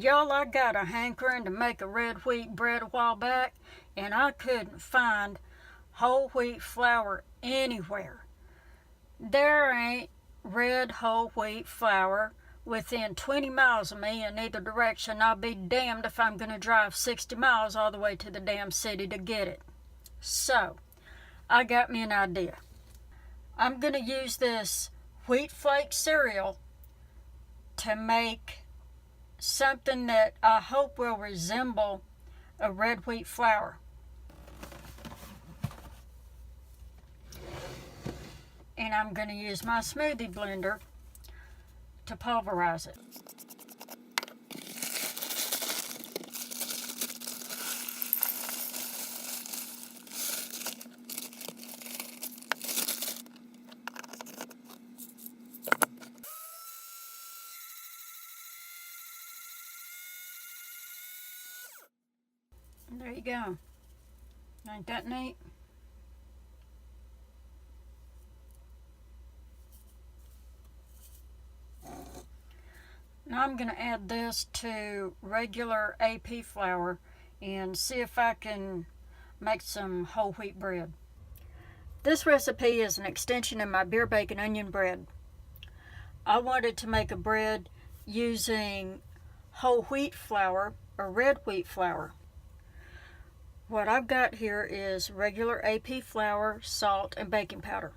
Y'all, I got a hankering to make a red wheat bread a while back, and I couldn't find whole wheat flour anywhere. There ain't red whole wheat flour within 20 miles of me in either direction. I'll be damned if I'm going to drive 60 miles all the way to the damn city to get it. So, I got me an idea. I'm going to use this wheat flake cereal to make something that I hope will resemble a red wheat flour. And I'm going to use my smoothie blender to pulverize it. There you go. Ain't that neat? Now I'm going to add this to regular AP flour and see if I can make some whole wheat bread. This recipe is an extension of my beer bacon onion bread. I wanted to make a bread using whole wheat flour or red wheat flour. What I've got here is regular AP flour, salt, and baking powder.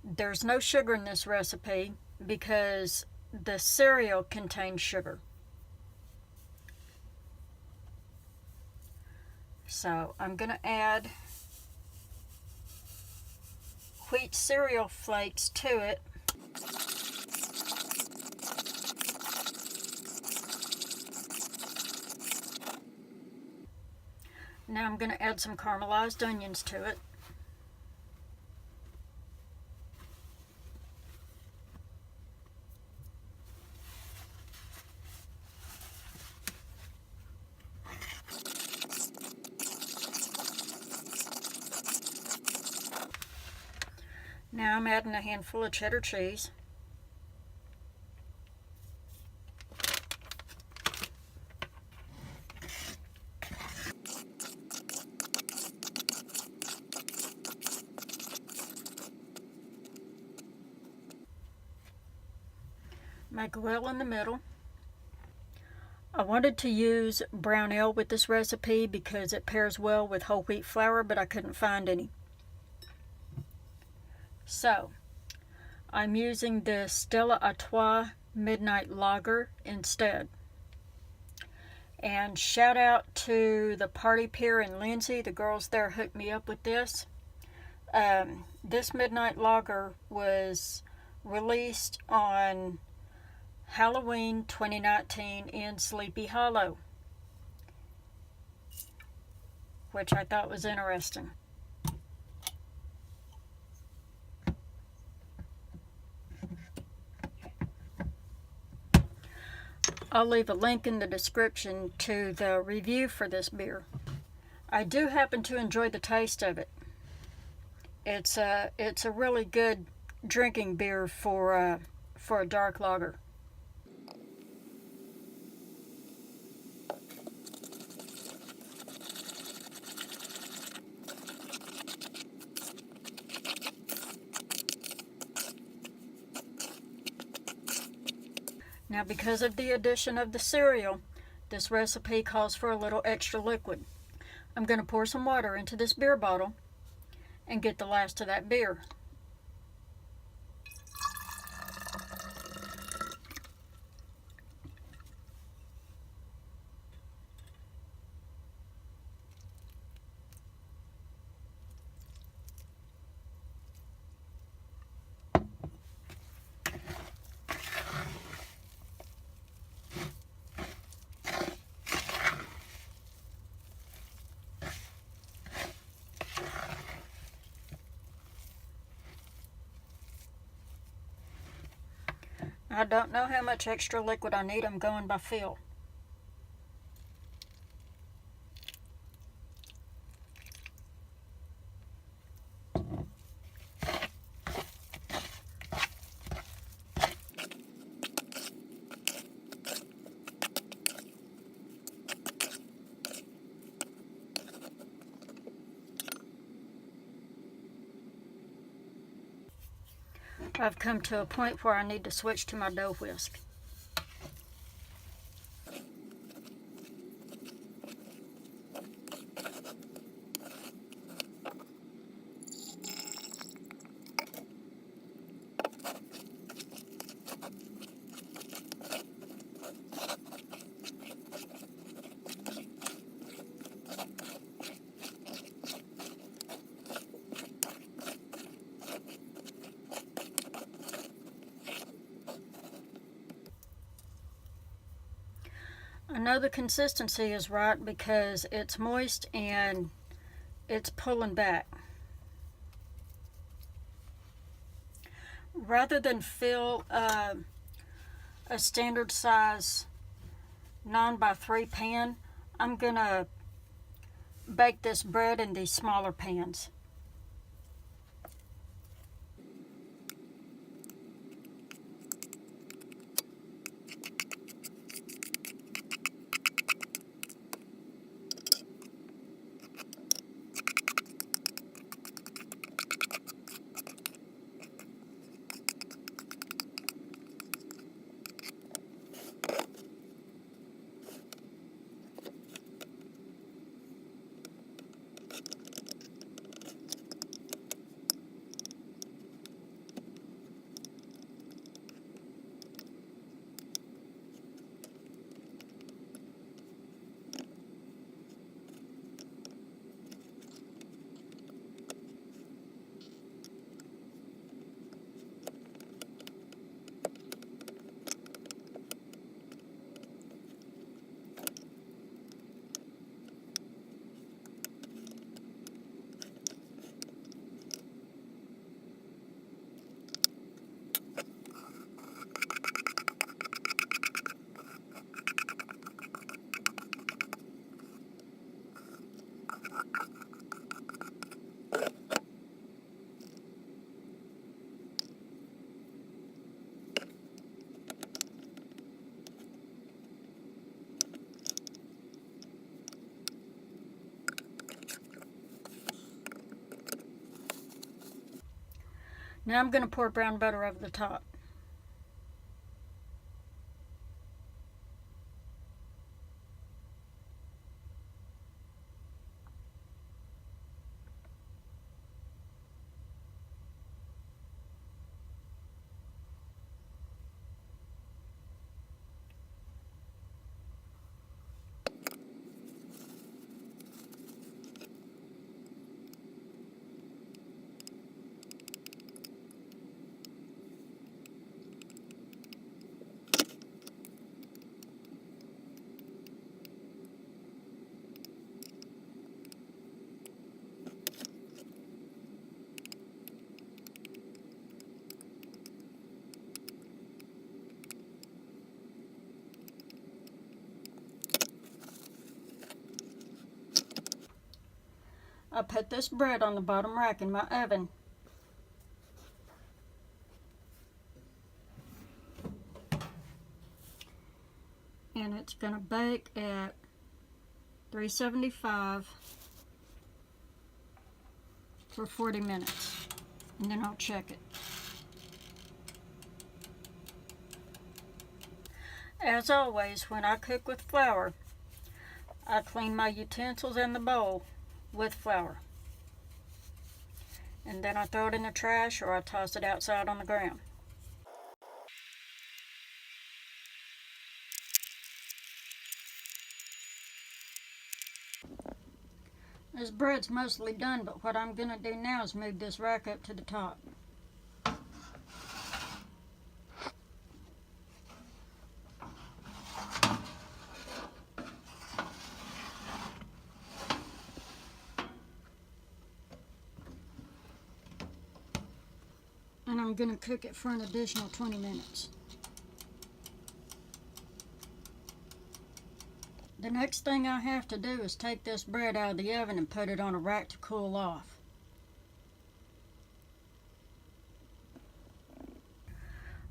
There's no sugar in this recipe because the cereal contains sugar. So I'm going to add wheat cereal flakes to it. Now I'm going to add some caramelized onions to it. Now I'm adding a handful of cheddar cheese. Make a well in the middle. I wanted to use brown ale with this recipe because it pairs well with whole wheat flour, but I couldn't find any. So, I'm using the Stella Artois Midnight Lager instead. And shout out to the Party Pier and Lindsay, the girls there hooked me up with this. This Midnight Lager was released on Halloween 2019 in Sleepy Hollow, which I thought was interesting. I'll leave a link in the description to the review for this beer. I do happen to enjoy the taste of it. It's a really good drinking beer for a dark lager. Now, because of the addition of the cereal, this recipe calls for a little extra liquid. I'm going to pour some water into this beer bottle and get the last of that beer. I don't know how much extra liquid I need. I'm going by feel. I've come to a point where I need to switch to my dough whisk. I know the consistency is right because it's moist and it's pulling back. Rather than fill a standard size 9x3 pan, I'm gonna bake this bread in these smaller pans. Now I'm going to pour brown butter over the top. I put this bread on the bottom rack in my oven. And it's going to bake at 375 for 40 minutes. And then I'll check it. As always, when I cook with flour, I clean my utensils and the bowl with flour. And then I throw it in the trash or I toss it outside on the ground. This bread's mostly done, but what I'm going to do now is move this rack up to the top. And I'm going to cook it for an additional 20 minutes. The next thing I have to do is take this bread out of the oven and put it on a rack to cool off.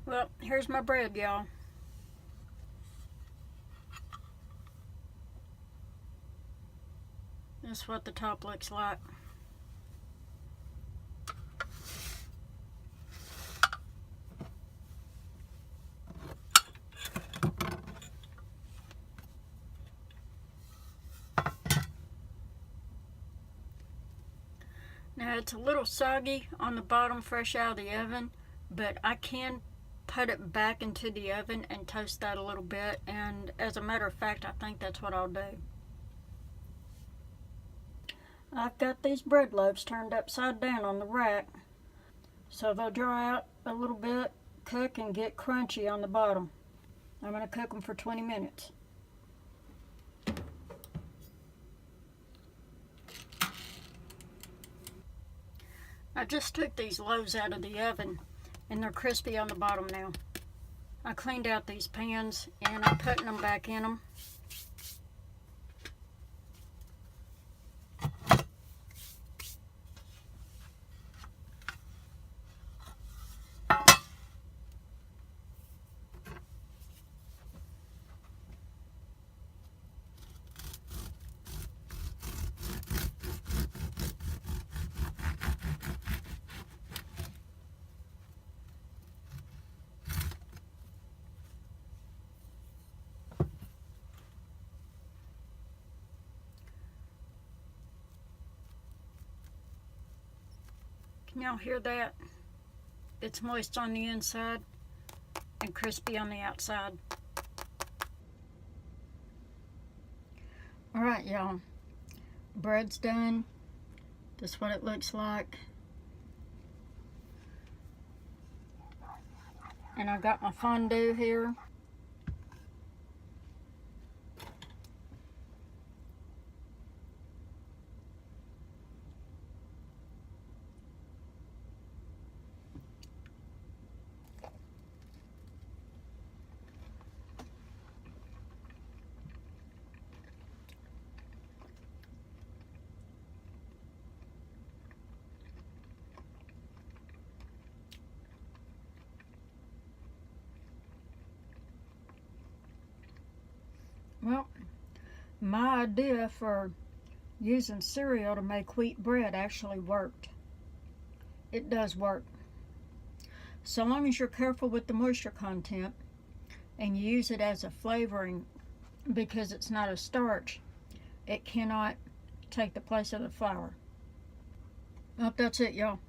Well, here's my bread, y'all. This is what the top looks like. Now it's a little soggy on the bottom fresh out of the oven, but I can put it back into the oven and toast that a little bit, and as a matter of fact I think that's what I'll do. I've got these bread loaves turned upside down on the rack so they'll dry out a little bit, cook, and get crunchy on the bottom. I'm going to cook them for 20 minutes. I just took these loaves out of the oven and they're crispy on the bottom now. I cleaned out these pans and I'm putting them back in them. Can y'all hear that? It's moist on the inside and crispy on the outside. Alright y'all, bread's done. This is what it looks like. And I got my fondue here. Well, my idea for using cereal to make wheat bread actually worked. It does work. So long as you're careful with the moisture content and you use it as a flavoring, because it's not a starch, it cannot take the place of the flour. Well, that's it, y'all.